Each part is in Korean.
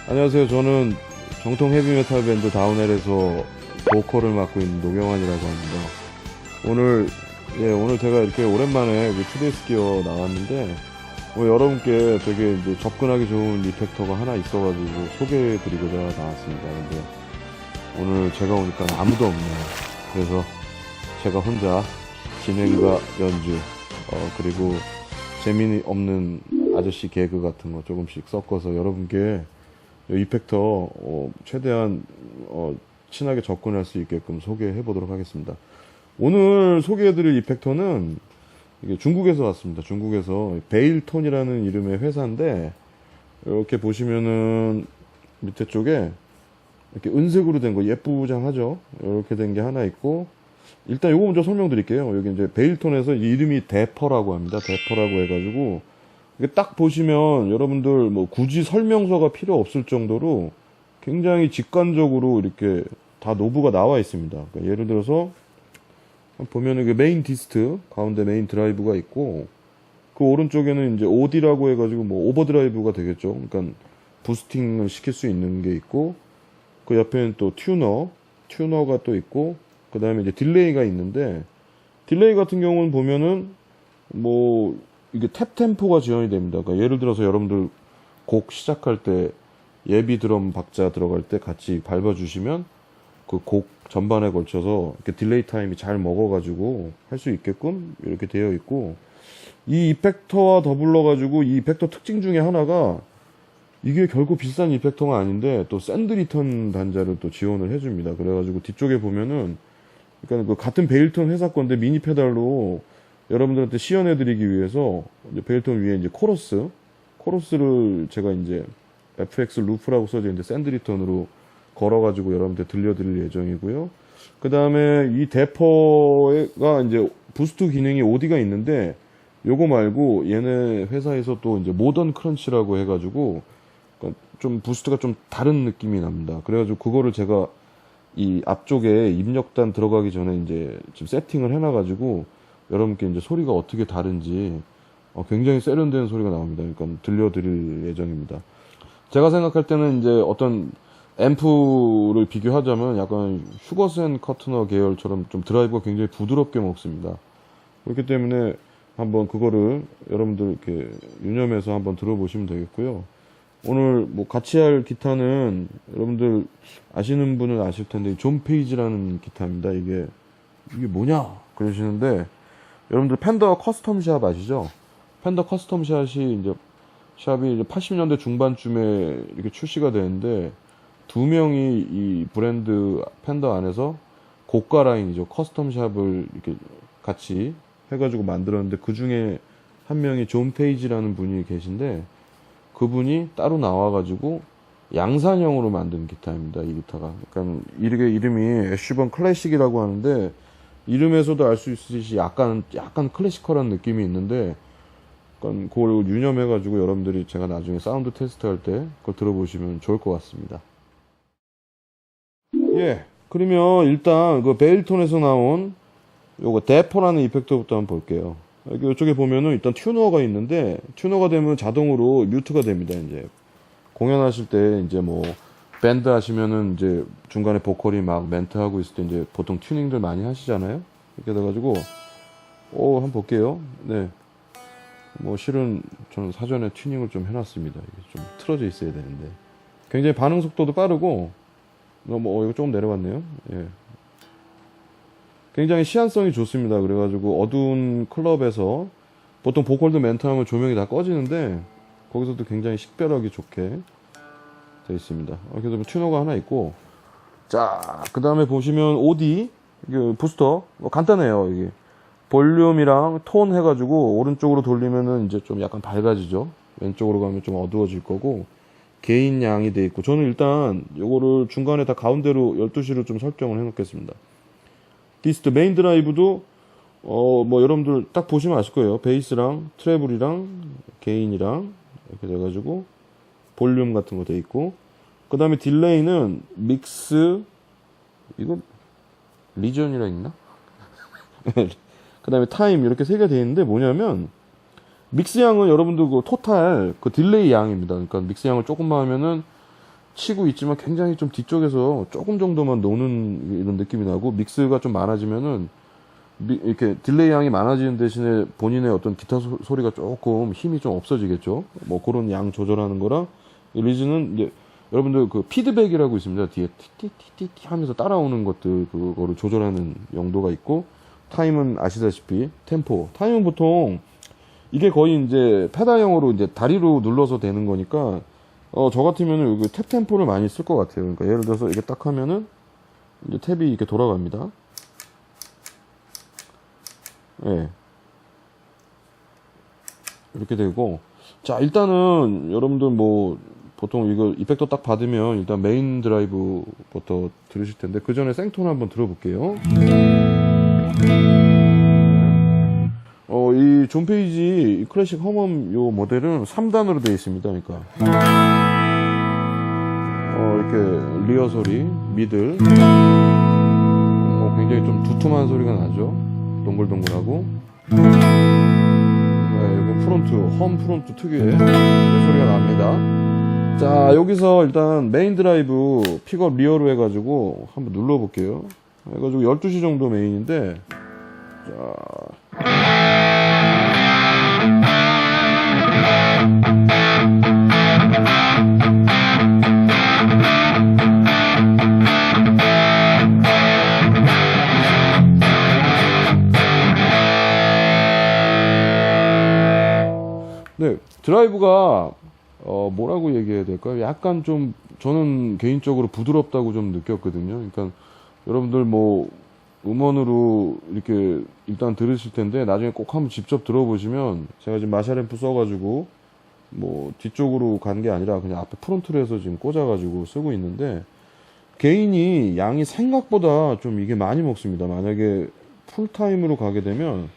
안녕하세요. 저는 정통 헤비메탈 밴드 다운헬에서 보컬을 맡고 있는 노경환이라고 합니다. 오늘 제가 이렇게 오랜만에 투데이스 기어 나왔는데, 여러분께 되게 이제 접근하기 좋은 이펙터가 하나 있어가지고 소개해드리고자 나왔습니다. 근데 오늘 제가 오니까 아무도 없네요. 그래서 제가 혼자 진행과 연주, 그리고 재미없는 아저씨 개그 같은 거 조금씩 섞어서 여러분께 이펙터 최대한 친하게 접근할 수 있게끔 소개해 보도록 하겠습니다. 오늘 소개해드릴 이펙터는 이게 중국에서 왔습니다. 중국에서 베일톤이라는 이름의 회사인데, 이렇게 보시면은 밑에 쪽에 이렇게 은색으로 된 거 예쁘장하죠. 이렇게 된 게 하나 있고, 일단 요거 먼저 설명드릴게요. 여기 이제 베일톤에서 이름이 대퍼라고 합니다. 대퍼라고 해가지고 이게 딱 보시면 여러분들 뭐 굳이 설명서가 필요 없을 정도로 굉장히 직관적으로 이렇게 다 노브가 나와 있습니다. 그러니까 예를 들어서 보면 이게 메인 디스트 가운데 메인 드라이브가 있고, 그 오른쪽에는 이제 OD라고 해가지고 뭐 오버드라이브가 되겠죠. 그러니까 부스팅을 시킬 수 있는 게 있고, 그 옆에는 또 튜너가 또 있고, 그 다음에 이제 딜레이가 있는데, 딜레이 같은 경우는 보면은 뭐 이게 탭 템포가 지원이 됩니다. 그러니까 예를 들어서 여러분들 곡 시작할 때 예비 드럼 박자 들어갈 때 같이 밟아주시면 그 곡 전반에 걸쳐서 이렇게 딜레이 타임이 잘 먹어가지고 할 수 있게끔 이렇게 되어 있고, 이 이펙터와 더불어 가지고 이 이펙터 특징 중에 하나가 이게 결국 비싼 이펙터가 아닌데 또 샌드 리턴 단자를 또 지원을 해줍니다. 그래가지고 뒤쪽에 보면은 그러니까 그 같은 베일톤 회사 건데 미니 페달로 여러분들한테 시연해드리기 위해서 이제 베일톤 위에 이제 코러스를 제가 이제 FX 루프라고 써져 있는데 샌드 리턴으로 걸어가지고 여러분들 들려드릴 예정이고요. 그 다음에 이 대퍼가 이제 부스트 기능이 OD가 있는데, 요거 말고 얘네 회사에서 또 이제 모던 크런치라고 해가지고 그러니까 좀 부스트가 좀 다른 느낌이 납니다. 그래가지고 그거를 제가 이 앞쪽에 입력단 들어가기 전에 이제 지금 세팅을 해놔가지고 여러분께 이제 소리가 어떻게 다른지 굉장히 세련된 소리가 나옵니다. 그러니까 들려드릴 예정입니다. 제가 생각할 때는 이제 어떤 앰프를 비교하자면 약간 슈거센 커트너 계열처럼 좀 드라이브가 굉장히 부드럽게 먹습니다. 그렇기 때문에 한번 그거를 여러분들 이렇게 유념해서 한번 들어보시면 되겠고요. 오늘 뭐 같이 할 기타는 여러분들 아시는 분은 아실 텐데 존 페이지라는 기타입니다. 이게 뭐냐 그러시는데, 여러분들 펜더 커스텀 샵 아시죠? 펜더 커스텀 샵이 이제 80년대 중반쯤에 이렇게 출시가 되는데, 두 명이 이 브랜드 펜더 안에서 고가 라인이죠. 커스텀 샵을 이렇게 같이 해가지고 만들었는데, 그 중에 한 명이 존 페이지라는 분이 계신데, 그분이 따로 나와가지고 양산형으로 만든 기타입니다. 이 기타가. 그러니까 이게 이름이 애쉬번 클래식이라고 하는데, 이름에서도 알 수 있듯이 약간 클래시컬한 느낌이 있는데, 그러니까 그걸 유념해가지고 여러분들이 제가 나중에 사운드 테스트 할 때 그걸 들어보시면 좋을 것 같습니다. 예. 그러면 일단 그 베일톤에서 나온 요거 데퍼라는 이펙터부터 한번 볼게요. 여기 이쪽에 보면은 일단 튜너가 있는데, 튜너가 되면 자동으로 뮤트가 됩니다. 이제 공연하실 때 이제 뭐 밴드 하시면은 이제 중간에 보컬이 막 멘트 하고 있을 때 이제 보통 튜닝들 많이 하시잖아요. 이렇게 돼가지고 한번 볼게요. 네. 뭐 실은 저는 사전에 튜닝을 좀 해놨습니다. 이게 좀 틀어져 있어야 되는데 굉장히 반응 속도도 빠르고, 이거 조금 내려갔네요. 예. 굉장히 시안성이 좋습니다. 그래가지고 어두운 클럽에서 보통 보컬도 멘트하면 조명이 다 꺼지는데, 거기서도 굉장히 식별하기 좋게 되어 있습니다. 그래서 튜너가 하나 있고, 자, 그 다음에 보시면 OD 부스터 간단해요. 이게 볼륨이랑 톤 해가지고 오른쪽으로 돌리면은 이제 좀 약간 밝아지죠. 왼쪽으로 가면 좀 어두워질 거고, 게인 양이 돼 있고, 저는 일단 요거를 중간에 다 가운데로 12시로 좀 설정을 해 놓겠습니다. 디스트 메인 드라이브도 뭐 여러분들 딱 보시면 아실 거예요. 베이스랑 트래블이랑 게인이랑 이렇게 돼가지고 볼륨 같은 거 돼 있고, 그 다음에 딜레이는 믹스, 이거 리전이라 있나? 그 다음에 타임 이렇게 세 개 돼 있는데, 뭐냐면 믹스 양은 여러분들 그 토탈 그 딜레이 양입니다. 그러니까 믹스 양을 조금만 하면은 치고 있지만 굉장히 좀 뒤쪽에서 조금 정도만 노는 이런 느낌이 나고, 믹스가 좀 많아지면은 이렇게 딜레이 양이 많아지는 대신에 본인의 어떤 기타 소리가 조금 힘이 좀 없어지겠죠. 뭐 그런 양 조절하는 거랑, 이 리즈는 이제 여러분들 그 피드백이라고 있습니다. 뒤에 티티티티 하면서 따라오는 것들, 그거를 조절하는 용도가 있고, 타임은 아시다시피 템포. 타임은 보통 이게 거의 이제 페달형으로 이제 다리로 눌러서 되는 거니까, 저 같으면은 여기 탭 템포를 많이 쓸 것 같아요. 그러니까 예를 들어서 이게 딱 하면은 이제 탭이 이렇게 돌아갑니다. 예. 이렇게 되고, 자, 일단은 여러분들 뭐 보통 이거 이펙터 딱 받으면 일단 메인 드라이브부터 들으실 텐데, 그 전에 생톤 한번 들어볼게요. 이 존 페이지 클래식 험엄 요 모델은 3단으로 되어 있습니다. 그러니까 이렇게 리어 소리, 미들, 굉장히 좀 두툼한 소리가 나죠. 동글동글하고. 여기 프론트, 험 프론트 특유의 소리가 납니다. 자, 여기서 일단 메인 드라이브 픽업 리어로 해가지고 한번 눌러볼게요. 해가지고 12시 정도 메인인데, 자. 네, 드라이브가 뭐라고 얘기해야 될까요? 약간 좀 저는 개인적으로 부드럽다고 좀 느꼈거든요. 그러니까 여러분들 뭐 음원으로 이렇게 일단 들으실 텐데, 나중에 꼭 한번 직접 들어보시면, 제가 지금 마샬앰프 써가지고 뭐 뒤쪽으로 간 게 아니라 그냥 앞에 프론트로 해서 지금 꽂아가지고 쓰고 있는데, 게인이 양이 생각보다 좀 이게 많이 먹습니다. 만약에 풀타임으로 가게 되면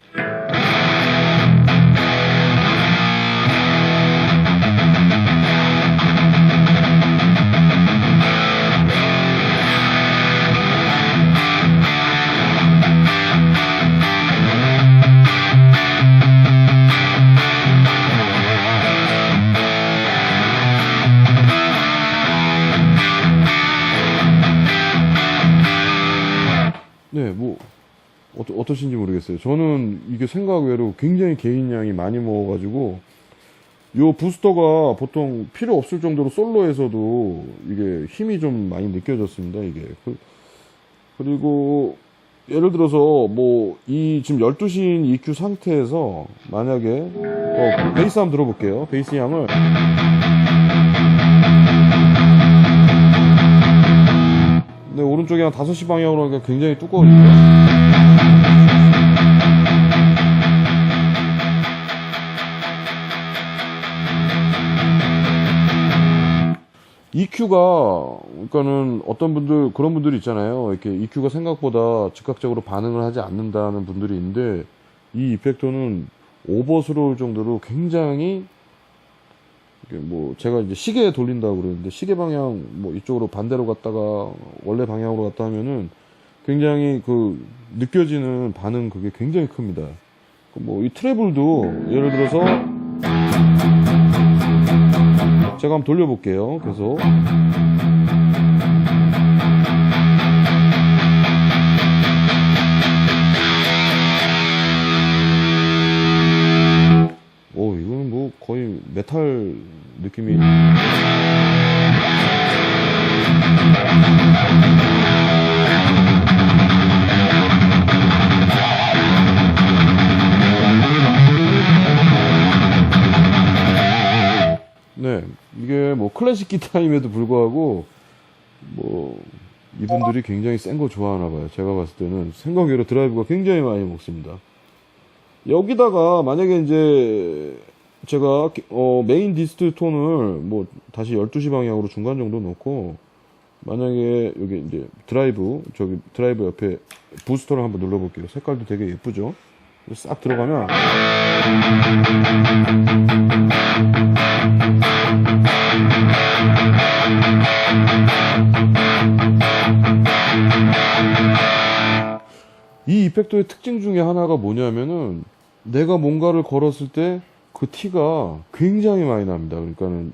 네, 뭐 어떠신지 모르겠어요. 저는 이게 생각 외로 굉장히 개인량이 많이 먹어가지고, 요 부스터가 보통 필요 없을 정도로 솔로에서도 이게 힘이 좀 많이 느껴졌습니다. 이게 그리고 예를 들어서 뭐 이 지금 12시인 EQ 상태에서 만약에 베이스 한번 들어볼게요. 베이스 양을 네, 오른쪽에 한 5시 방향으로 하니까 굉장히 두꺼우니까. EQ가, 그러니까는 어떤 분들, 그런 분들이 있잖아요. 이렇게 EQ가 생각보다 즉각적으로 반응을 하지 않는다는 분들이 있는데, 이 이펙터는 오버스러울 정도로 굉장히, 뭐 제가 이제 시계 돌린다고 그러는데, 시계 방향 뭐 이쪽으로 반대로 갔다가 원래 방향으로 갔다 하면은 굉장히 그 느껴지는 반응, 그게 굉장히 큽니다. 뭐 이 트래블도 예를 들어서 제가 한번 돌려볼게요. 계속. 이거는 뭐 거의 메탈 느낌이. 네, 이게 뭐 클래식 기타임에도 불구하고 뭐 이분들이 굉장히 센 거 좋아하나 봐요. 제가 봤을 때는 생각외로 드라이브가 굉장히 많이 먹습니다. 여기다가 만약에 이제 제가 메인 디스트 톤을 뭐 다시 12시 방향으로 중간 정도 놓고, 만약에 여기 이제 드라이브, 저기 드라이브 옆에 부스터를 한번 눌러볼게요. 색깔도 되게 예쁘죠? 싹 들어가면 이 이펙터의 특징 중에 하나가 뭐냐면은, 내가 뭔가를 걸었을 때 그 티가 굉장히 많이 납니다. 그러니까는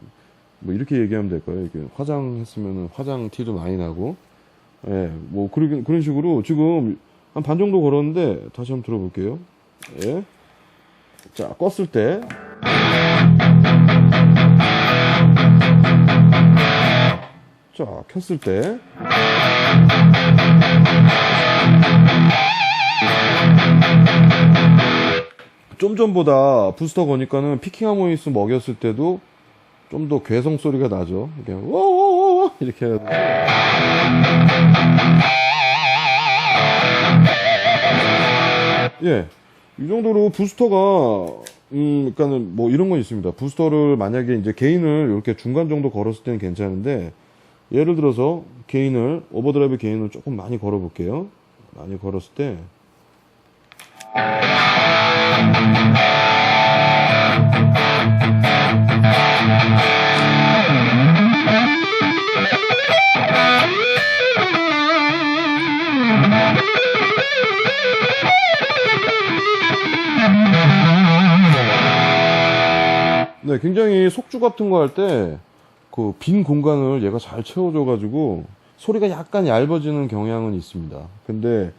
뭐 이렇게 얘기하면 될까요? 이게 화장했으면 화장 티도 많이 나고, 예, 뭐 그런 식으로 지금 한 반 정도 걸었는데 다시 한번 들어볼게요. 예, 자 껐을 때, 자 켰을 때, 좀 전보다 부스터 거니까는 피킹 하모니스 먹였을 때도 좀 더 괴성 소리가 나죠. 이게 워워워 이렇게 해가지고. 예, 이 정도로 부스터가 그러니까는 뭐 이런 건 있습니다. 부스터를 만약에 이제 게인을 이렇게 중간 정도 걸었을 때는 괜찮은데, 예를 들어서 게인을 오버드라이브 게인을 조금 많이 걸어 볼게요. 많이 걸었을 때 네, 굉장히 속주 같은 거 할 때 그 빈 공간을 얘가 잘 채워줘가지고 소리가 약간 얇아지는 경향은 있습니다. 근데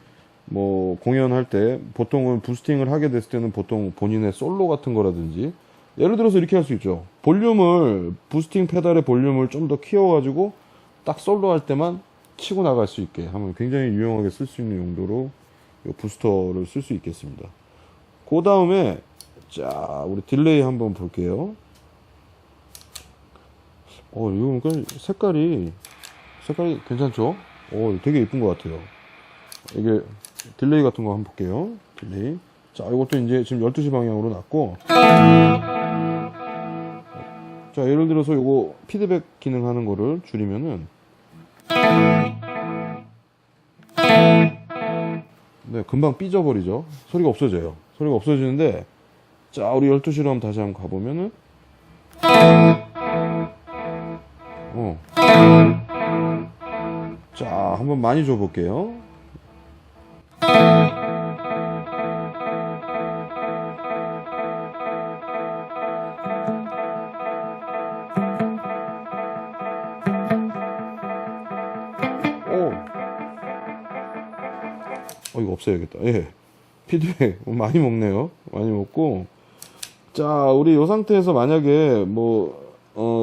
뭐 공연할 때 보통은 부스팅을 하게 됐을 때는 보통 본인의 솔로 같은 거라든지, 예를 들어서 이렇게 할 수 있죠. 볼륨을, 부스팅 페달의 볼륨을 좀 더 키워가지고 딱 솔로 할 때만 치고 나갈 수 있게 하면 굉장히 유용하게 쓸 수 있는 용도로 이 부스터를 쓸 수 있겠습니다. 그 다음에 자, 우리 딜레이 한번 볼게요. 이거 보니까 색깔이 괜찮죠? 되게 예쁜 것 같아요. 이게 딜레이 같은 거 한번 볼게요. 딜레이. 자, 이것도 이제 지금 12시 방향으로 놨고, 자, 예를 들어서 이거 피드백 기능 하는 거를 줄이면은, 네, 금방 삐져버리죠. 소리가 없어져요. 소리가 없어지는데, 자, 우리 12시로 한번 다시 한번 가보면은, 자, 한번 많이 줘볼게요. 이거 없애야겠다. 예. 피드백 많이 먹네요. 많이 먹고. 자, 우리 이 상태에서 만약에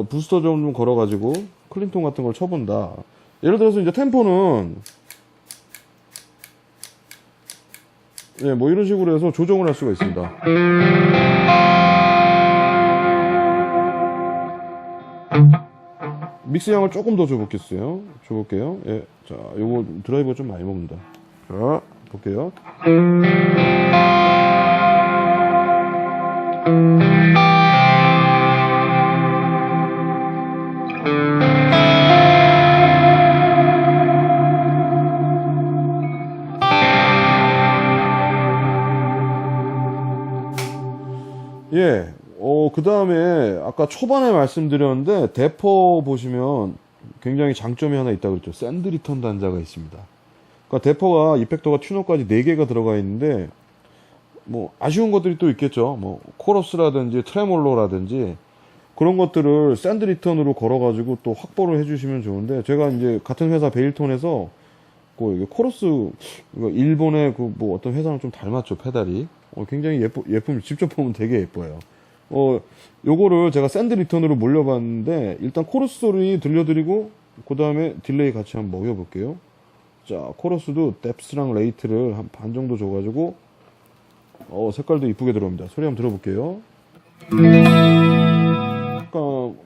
부스터 좀 걸어가지고 클린톤 같은 걸 쳐본다. 예를 들어서 이제 템포는, 예, 뭐 이런 식으로 해서 조정을 할 수가 있습니다. 믹스 양을 조금 더 줘볼게요. 예. 자, 요거 드라이버 좀 많이 먹는다. 자, 볼게요. 예, 그 다음에 아까 초반에 말씀드렸는데 대퍼 보시면 굉장히 장점이 하나 있다고 그랬죠. 샌드 리턴 단자가 있습니다. 그러니까 대퍼가 이펙터가 튜너까지 4개가 들어가 있는데, 뭐 아쉬운 것들이 또 있겠죠. 뭐 코러스라든지 트레몰로라든지 그런 것들을 샌드 리턴으로 걸어가지고 또 확보를 해주시면 좋은데, 제가 이제 같은 회사 베일톤에서 이게 코러스, 이거 일본의 뭐 어떤 회사랑 좀 닮았죠, 페달이. 굉장히 예쁨, 직접 보면 되게 예뻐요. 요거를 제가 샌드 리턴으로 몰려봤는데, 일단 코러스 소리 들려드리고, 그 다음에 딜레이 같이 한번 먹여볼게요. 자, 코러스도 뎁스랑 레이트를 한 반 정도 줘가지고, 색깔도 이쁘게 들어옵니다. 소리 한번 들어볼게요.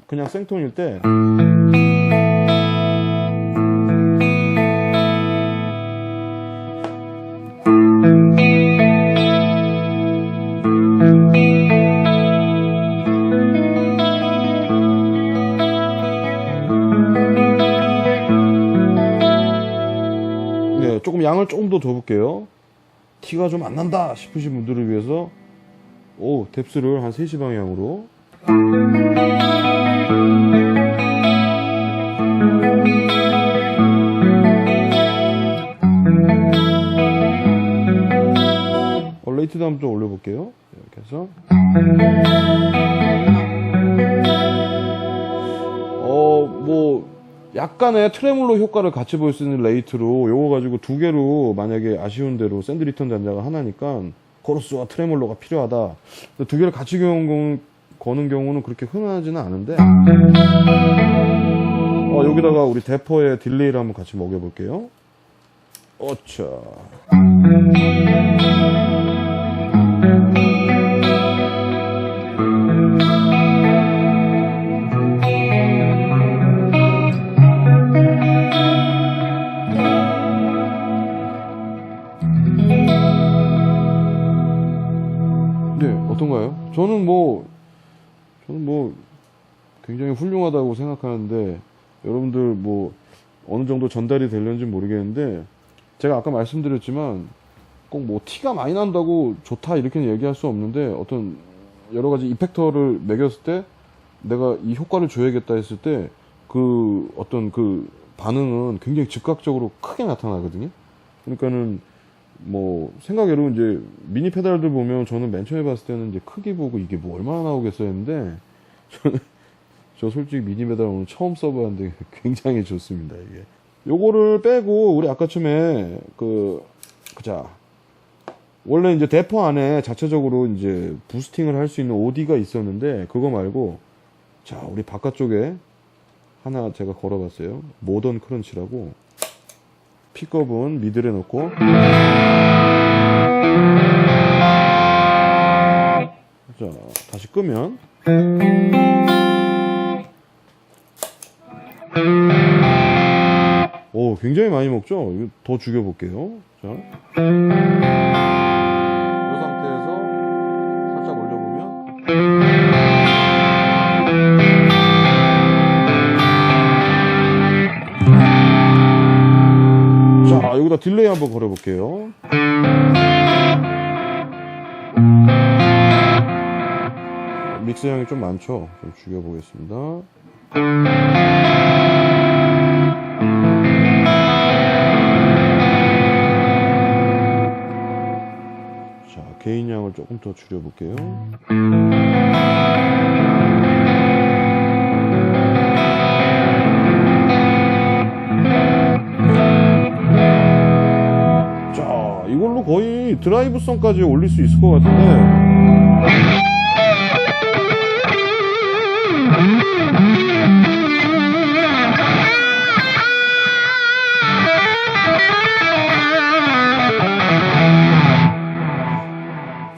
그냥 생톤일 때, 조금 양을 조금 더 줘볼게요. 티가 좀 안 난다 싶으신 분들을 위해서 뎁스를 한 3시 방향으로, 레이트도 한번 좀 올려볼게요. 이렇게 해서 약간의 트레몰로 효과를 같이 볼 수 있는 레이트로 요거 가지고 두 개로 만약에 아쉬운 대로 샌드 리턴 단자가 하나니까 코러스와 트레몰로가 필요하다. 두 개를 같이 거는 경우는 그렇게 흔하지는 않은데 여기다가 우리 대퍼의 딜레이를 한번 같이 먹여볼게요. 어차. 네, 어떤가요? 저는 뭐 굉장히 훌륭하다고 생각하는데 여러분들 뭐 어느 정도 전달이 되려는지 모르겠는데 제가 아까 말씀드렸지만 꼭 뭐 티가 많이 난다고 좋다 이렇게는 얘기할 수 없는데 어떤 여러 가지 이펙터를 매겼을 때 내가 이 효과를 줘야겠다 했을 때 그 어떤 그 반응은 굉장히 즉각적으로 크게 나타나거든요. 그러니까는 뭐 생각외로 이제 미니 페달들 보면 저는 맨 처음에 봤을 때는 이제 크기 보고 이게 뭐 얼마나 나오겠어 했는데 저 솔직히 미니 페달 오늘 처음 써봤는데 굉장히 좋습니다. 이게 요거를 빼고 우리 아까 처음에 그자 원래 이제 대퍼 안에 자체적으로 이제 부스팅을 할 수 있는 OD가 있었는데 그거 말고 자 우리 바깥쪽에 하나 제가 걸어봤어요. 모던 크런치라고. 픽업은 미들에 넣고 자 다시 끄면 오 굉장히 많이 먹죠. 이거 더 죽여볼게요. 자 이 상태에서 살짝 올려보면 자 여기다 딜레이 한번 걸어볼게요. 믹스 양이 좀 많죠. 좀 죽여보겠습니다. 자 게인 양을 조금 더 줄여볼게요. 이걸로 거의 드라이브성까지 올릴 수 있을 것 같은데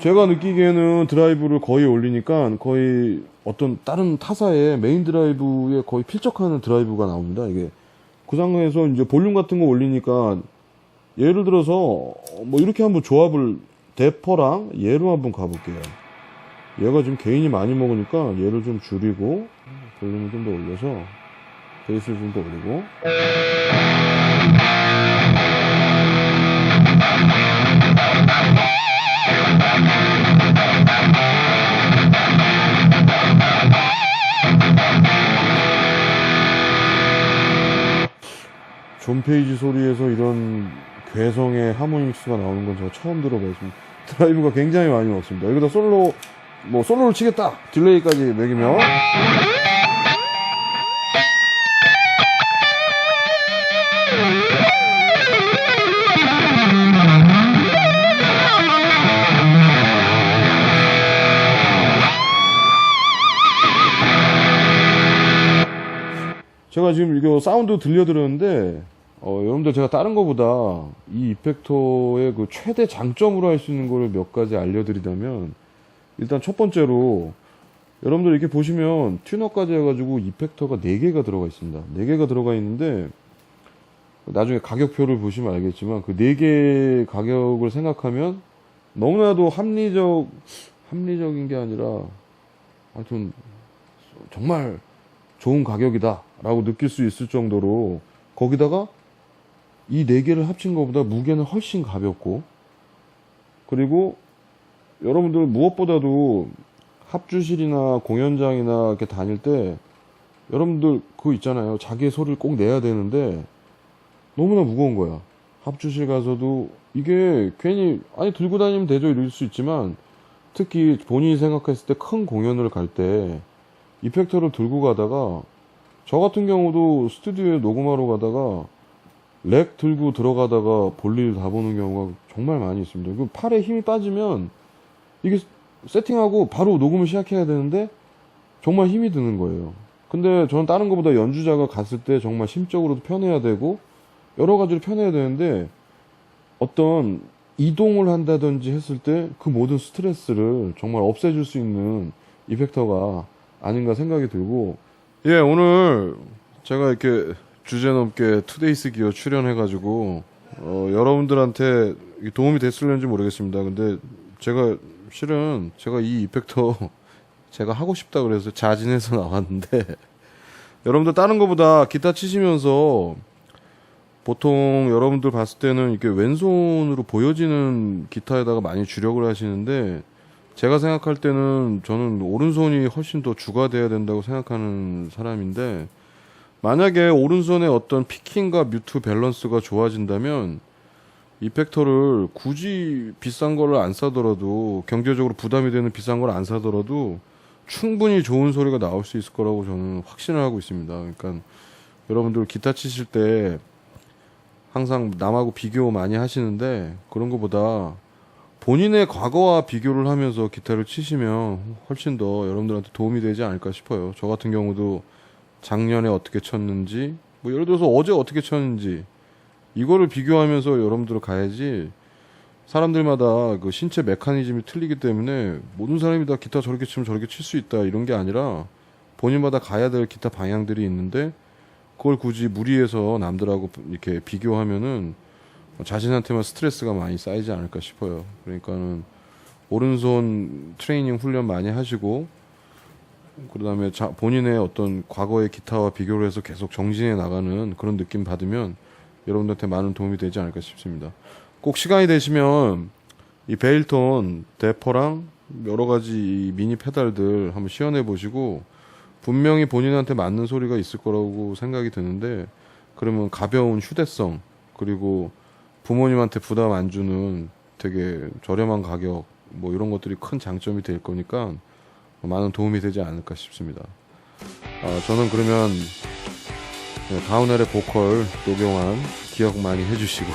제가 느끼기에는 드라이브를 거의 올리니까 거의 어떤 다른 타사의 메인 드라이브에 거의 필적하는 드라이브가 나옵니다. 이게 그 상황에서 이제 볼륨 같은 거 올리니까 예를 들어서 뭐 이렇게 한번 조합을 대퍼랑 얘로 한번 가볼게요. 얘가 지금 게인이 많이 먹으니까 얘를 좀 줄이고 볼륨을 좀 더 올려서 베이스를 좀 더 올리고 존 페이지 소리에서 이런 괴성의 하모닉스가 나오는 건 제가 처음 들어봤습니다. 드라이브가 굉장히 많이 먹습니다. 여기다 솔로를 치겠다! 딜레이까지 매기면 제가 지금 이거 사운드 들려드렸는데 여러분들 제가 다른 거보다 이 이펙터의 그 최대 장점으로 할 수 있는 거를 몇 가지 알려드리자면 일단 첫 번째로 여러분들 이렇게 보시면 튜너까지 해가지고 이펙터가 4개가 들어가 있습니다. 4개가 들어가 있는데 나중에 가격표를 보시면 알겠지만 그 4개 가격을 생각하면 너무나도 합리적인 게 아니라 하여튼 정말 좋은 가격이다 라고 느낄 수 있을 정도로 거기다가 이 4개를 합친 것보다 무게는 훨씬 가볍고 그리고 여러분들 무엇보다도 합주실이나 공연장이나 이렇게 다닐 때 여러분들 그거 있잖아요. 자기의 소리를 꼭 내야 되는데 너무나 무거운 거야. 합주실 가서도 이게 괜히 아니 들고 다니면 되죠 이럴 수 있지만 특히 본인이 생각했을 때 큰 공연을 갈 때 이펙터를 들고 가다가 저 같은 경우도 스튜디오에 녹음하러 가다가 렉 들고 들어가다가 볼일 다 보는 경우가 정말 많이 있습니다. 그 팔에 힘이 빠지면 이게 세팅하고 바로 녹음을 시작해야 되는데 정말 힘이 드는 거예요. 근데 저는 다른 것보다 연주자가 갔을 때 정말 심적으로도 편해야 되고 여러 가지로 편해야 되는데 어떤 이동을 한다든지 했을 때 그 모든 스트레스를 정말 없애줄 수 있는 이펙터가 아닌가 생각이 들고, 예, 오늘 제가 이렇게 주제넘게 투데이스 기어 출연해가지고 여러분들한테 도움이 됐을는지 모르겠습니다. 근데 제가 실은 제가 이 이펙터 제가 하고 싶다 그래서 자진해서 나왔는데 여러분들 다른 거보다 기타 치시면서 보통 여러분들 봤을 때는 이렇게 왼손으로 보여지는 기타에다가 많이 주력을 하시는데 제가 생각할 때는 저는 오른손이 훨씬 더 주가 돼야 된다고 생각하는 사람인데, 만약에 오른손의 어떤 피킹과 뮤트 밸런스가 좋아진다면 이펙터를 굳이 비싼 거를 안 사더라도, 경제적으로 부담이 되는 비싼 걸 안 사더라도 충분히 좋은 소리가 나올 수 있을 거라고 저는 확신을 하고 있습니다. 그러니까 여러분들 기타 치실 때 항상 남하고 비교 많이 하시는데 그런 거보다 본인의 과거와 비교를 하면서 기타를 치시면 훨씬 더 여러분들한테 도움이 되지 않을까 싶어요. 저 같은 경우도 작년에 어떻게 쳤는지, 뭐 예를 들어서 어제 어떻게 쳤는지 이거를 비교하면서 여러분들 가야지, 사람들마다 그 신체 메커니즘이 틀리기 때문에 모든 사람이 다 기타 저렇게 치면 저렇게 칠 수 있다 이런 게 아니라 본인마다 가야 될 기타 방향들이 있는데 그걸 굳이 무리해서 남들하고 이렇게 비교하면은 자신한테만 스트레스가 많이 쌓이지 않을까 싶어요. 그러니까는 오른손 트레이닝 훈련 많이 하시고, 그 다음에 본인의 어떤 과거의 기타와 비교를 해서 계속 정진해 나가는 그런 느낌 받으면 여러분들한테 많은 도움이 되지 않을까 싶습니다. 꼭 시간이 되시면 이 베일톤 대포랑 여러 가지 이 미니 페달들 한번 시연해 보시고 분명히 본인한테 맞는 소리가 있을 거라고 생각이 드는데, 그러면 가벼운 휴대성, 그리고 부모님한테 부담 안 주는 되게 저렴한 가격, 뭐 이런 것들이 큰 장점이 될 거니까 많은 도움이 되지 않을까 싶습니다. 저는 그러면 가오넬의 보컬 노경환 기억 많이 해주시고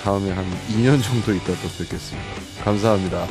다음에 한 2년 정도 있다 또 뵙겠습니다. 감사합니다.